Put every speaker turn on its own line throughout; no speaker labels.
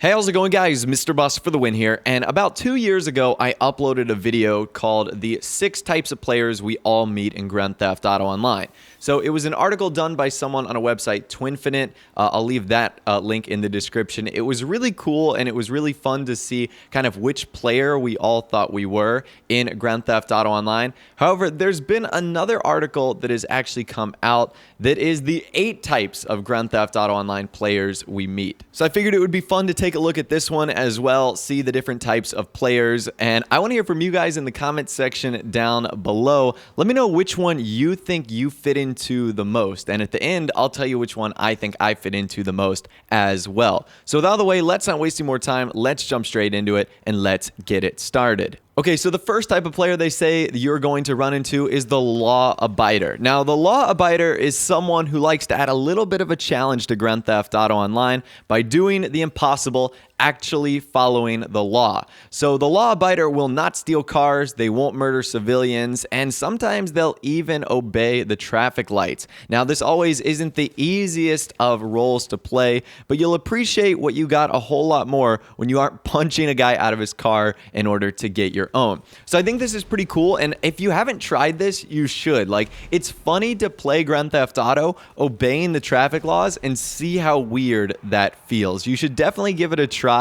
Hey, how's it going, guys? Mr. Bus for the win here. And about 2 years ago, I uploaded a video called The 6 Types of Players We All Meet in Grand Theft Auto Online. So it was an article done by someone on a website, Twinfinite. I'll leave that link in the description. It was really cool, and it was really fun to see kind of which player we all thought we were in Grand Theft Auto Online. However, there's been another article that has actually come out that is the 8 types of Grand Theft Auto Online players we meet. So I figured it would be fun to take a look at this one as well, see the different types of players, and I want to hear from you guys in the comment section down below. Let me know which one you think you fit into the most, and at the end, I'll tell you which one I think I fit into the most as well. So with all the way, let's not waste any more time. Let's jump straight into it, and let's get it started. Okay, so the first type of player they say you're going to run into is the law abider. Now, the law abider is someone who likes to add a little bit of a challenge to Grand Theft Auto Online by doing the impossible, actually following the law. So the law abider will not steal cars, they won't murder civilians, and sometimes they'll even obey the traffic lights. Now, this always isn't the easiest of roles to play, but you'll appreciate what you got a whole lot more when you aren't punching a guy out of his car in order to get your own. So I think this is pretty cool, and if you haven't tried this, you should. Like, it's funny to play Grand Theft Auto obeying the traffic laws and see how weird that feels. You should definitely give it a try.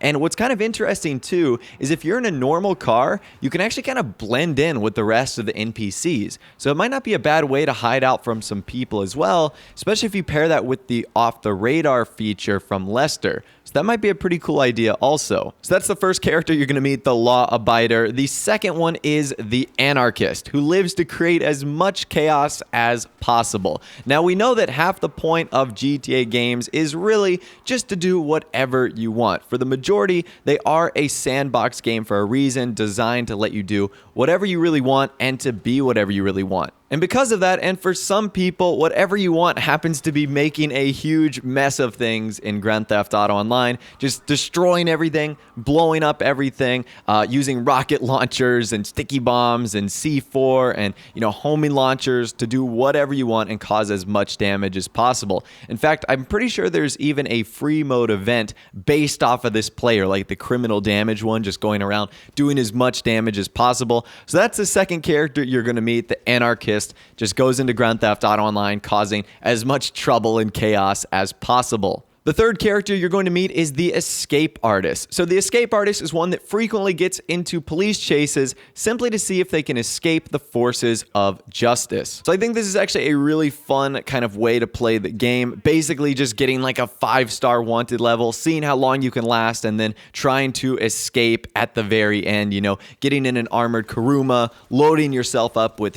And what's kind of interesting too is if you're in a normal car, you can actually kind of blend in with the rest of the NPCs. So it might not be a bad way to hide out from some people as well, especially if you pair that with the off the radar feature from Lester. So that might be a pretty cool idea also. So that's the first character you're going to meet, the law abider. The second one is the anarchist, who lives to create as much chaos as possible. Now, we know that half the point of GTA games is really just to do whatever you want. For the majority, they are a sandbox game for a reason, designed to let you do whatever you really want and to be whatever you really want. And because of that, and for some people, whatever you want happens to be making a huge mess of things in Grand Theft Auto Online, just destroying everything, blowing up everything, using rocket launchers and sticky bombs and C4 and, homing launchers to do whatever you want and cause as much damage as possible. In fact, I'm pretty sure there's even a free mode event based off of this player, like the criminal damage one, just going around doing as much damage as possible. So that's the second character you're going to meet, the anarchist. Just goes into Grand Theft Auto Online, causing as much trouble and chaos as possible. The third character you're going to meet is the escape artist. So the escape artist is one that frequently gets into police chases simply to see if they can escape the forces of justice. So I think this is actually a really fun kind of way to play the game. Basically just getting like a 5-star wanted level, seeing how long you can last, and then trying to escape at the very end, getting in an armored Kuruma, loading yourself up with,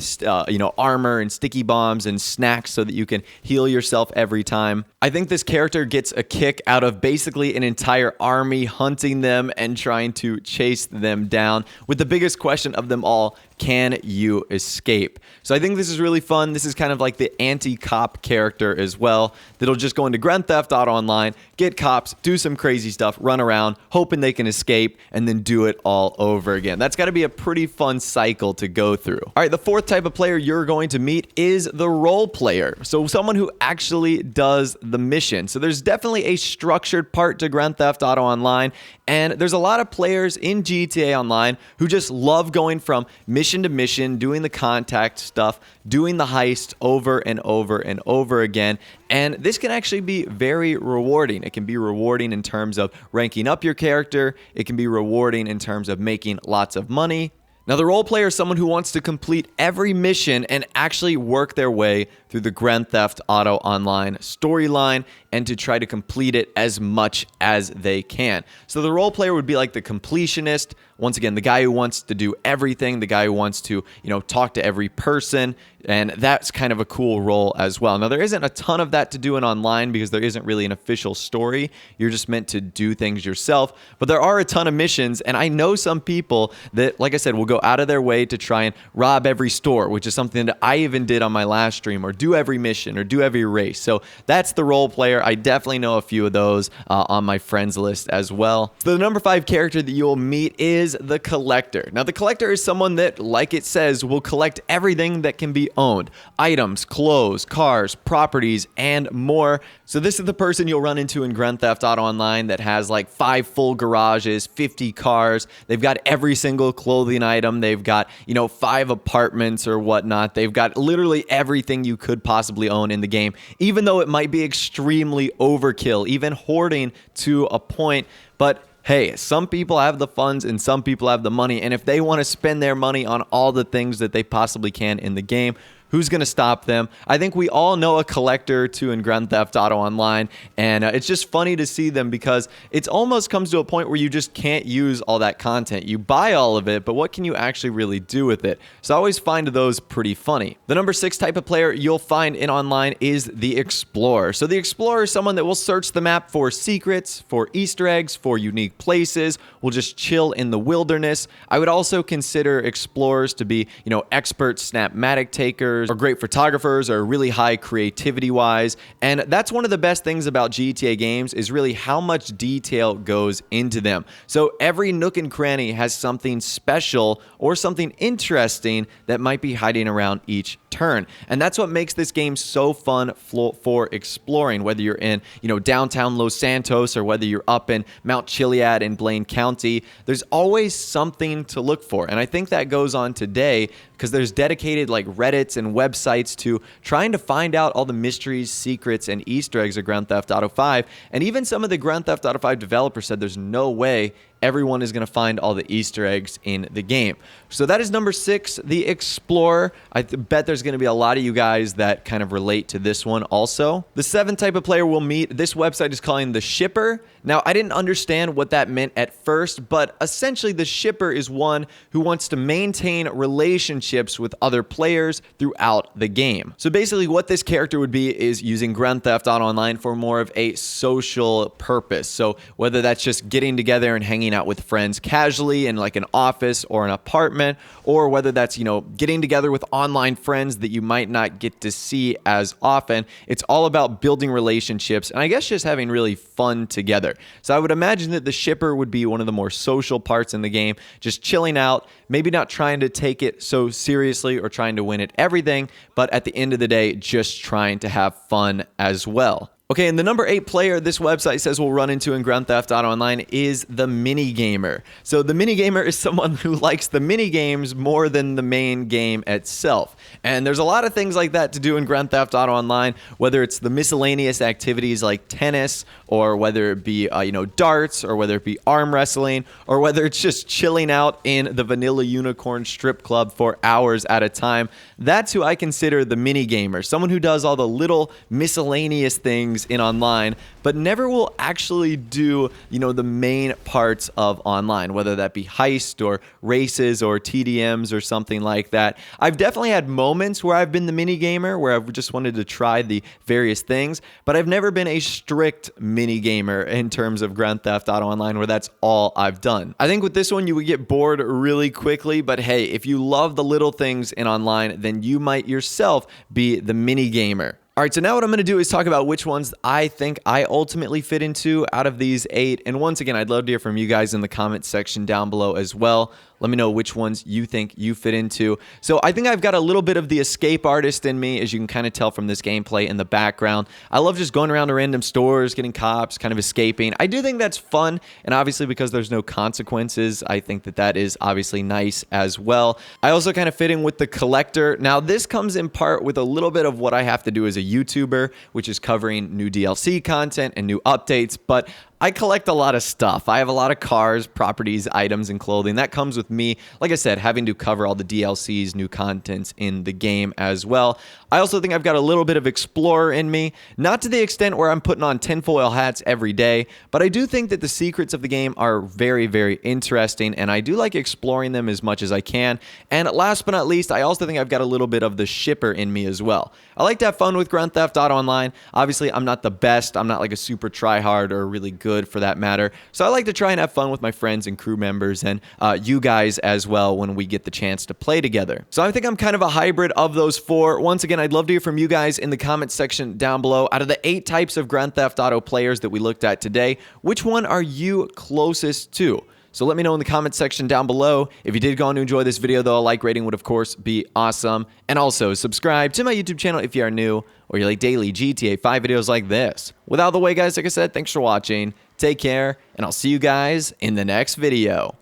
armor and sticky bombs and snacks so that you can heal yourself every time. I think this character gets a kick out of basically an entire army hunting them and trying to chase them down, with the biggest question of them all: can you escape? So I think this is really fun. This is kind of like the anti-cop character as well, that'll just go into Grand Theft Auto Online, get cops, do some crazy stuff, run around, hoping they can escape, and then do it all over again. That's got to be a pretty fun cycle to go through. All right, the fourth type of player you're going to meet is the role player. So someone who actually does the mission. So there's definitely a structured part to Grand Theft Auto Online, and there's a lot of players in GTA Online who just love going from mission to mission, doing the contact stuff, doing the heist over and over and over again. And this can actually be very rewarding. It can be rewarding in terms of ranking up your character. It can be rewarding in terms of making lots of money. Now, the role player is someone who wants to complete every mission and actually work their way through the Grand Theft Auto Online storyline and to try to complete it as much as they can. So the role player would be like the completionist. Once again, the guy who wants to do everything, the guy who wants to, talk to every person, and that's kind of a cool role as well. Now, there isn't a ton of that to do in online because there isn't really an official story. You're just meant to do things yourself, but there are a ton of missions, and I know some people that, like I said, will go out of their way to try and rob every store, which is something that I even did on my last stream, or do every mission, or do every race. So that's the role player. I definitely know a few of those on my friends list as well. So the number 5 character that you'll meet is the collector. Now, the collector is someone that, like it says, will collect everything that can be owned: items, clothes, cars, properties, and more. So this is the person you'll run into in Grand Theft Auto Online that has like 5 full garages, 50 cars. They've got every single clothing item. They've got, 5 apartments or whatnot. They've got literally everything you could possibly own in the game, even though it might be extremely overkill, even hoarding to a point. But hey, some people have the funds and some people have the money. And if they want to spend their money on all the things that they possibly can in the game, who's going to stop them? I think we all know a collector or two in Grand Theft Auto Online, and it's just funny to see them because it almost comes to a point where you just can't use all that content. You buy all of it, but what can you actually really do with it? So I always find those pretty funny. The number 6 type of player you'll find in online is the explorer. So the explorer is someone that will search the map for secrets, for Easter eggs, for unique places, will just chill in the wilderness. I would also consider explorers to be, expert snapmatic takers, or great photographers, or really high creativity wise. And that's one of the best things about GTA games, is really how much detail goes into them. So every nook and cranny has something special or something interesting that might be hiding around each turn. And that's what makes this game so fun for exploring, whether you're in, downtown Los Santos, or whether you're up in Mount Chiliad in Blaine County. There's always something to look for. And I think that goes on today because there's dedicated like Reddits and websites to trying to find out all the mysteries, secrets, and Easter eggs of Grand Theft Auto 5. And even some of the Grand Theft Auto 5 developers said there's no way everyone is going to find all the Easter eggs in the game. So that is number 6, the Explorer. I bet there's going to be a lot of you guys that kind of relate to this one also. The 7th type of player we'll meet, this website is calling the Shipper. Now, I didn't understand what that meant at first, but essentially the Shipper is one who wants to maintain relationships with other players throughout the game. So basically what this character would be is using Grand Theft Auto Online for more of a social purpose. So whether that's just getting together and hanging out with friends casually in like an office or an apartment, or whether that's, getting together with online friends that you might not get to see as often. It's all about building relationships and I guess just having really fun together. So I would imagine that the Shipper would be one of the more social parts in the game, just chilling out, maybe not trying to take it so seriously or trying to win at everything, but at the end of the day, just trying to have fun as well. Okay, and the number 8 player this website says we'll run into in Grand Theft Auto Online is the mini gamer. So the mini gamer is someone who likes the mini games more than the main game itself. And there's a lot of things like that to do in Grand Theft Auto Online, whether it's the miscellaneous activities like tennis, or whether it be darts, or whether it be arm wrestling, or whether it's just chilling out in the Vanilla Unicorn strip club for hours at a time. That's who I consider the mini gamer, someone who does all the little miscellaneous things in online, but never will actually do, the main parts of online, whether that be heist or races or TDMs or something like that. I've definitely had moments where I've been the mini gamer, where I've just wanted to try the various things, but I've never been a strict mini gamer in terms of Grand Theft Auto Online, where that's all I've done. I think with this one, you would get bored really quickly, but hey, if you love the little things in online, then you might yourself be the mini gamer. All right, so now what I'm going to do is talk about which ones I think I ultimately fit into out of these 8. And once again, I'd love to hear from you guys in the comment section down below as well. Let me know which ones you think you fit into. So I think I've got a little bit of the escape artist in me, as you can kind of tell from this gameplay in the background. I love just going around to random stores, getting cops, kind of escaping. I do think that's fun, and obviously because there's no consequences, I think that that is obviously nice as well. I also kind of fit in with the collector. Now, this comes in part with a little bit of what I have to do as a YouTuber, which is covering new DLC content and new updates, but I collect a lot of stuff. I have a lot of cars, properties, items, and clothing. That comes with me, like I said, having to cover all the DLCs, new contents in the game as well. I also think I've got a little bit of explorer in me, not to the extent where I'm putting on tinfoil hats every day, but I do think that the secrets of the game are very, very interesting, and I do like exploring them as much as I can. And last but not least, I also think I've got a little bit of the shipper in me as well. I like to have fun with Grand Theft Auto Online. Obviously, I'm not the best. I'm not like a super tryhard or really good good for that matter. So I like to try and have fun with my friends and crew members and you guys as well when we get the chance to play together. So I think I'm kind of a hybrid of those four. Once again, I'd love to hear from you guys in the comments section down below. Out of the 8 types of Grand Theft Auto players that we looked at today, which one are you closest to? So let me know in the comments section down below. If you did go on to enjoy this video, though, a like rating would, of course, be awesome. And also, subscribe to my YouTube channel if you are new or you like daily GTA 5 videos like this. Without the way, guys, like I said, thanks for watching. Take care, and I'll see you guys in the next video.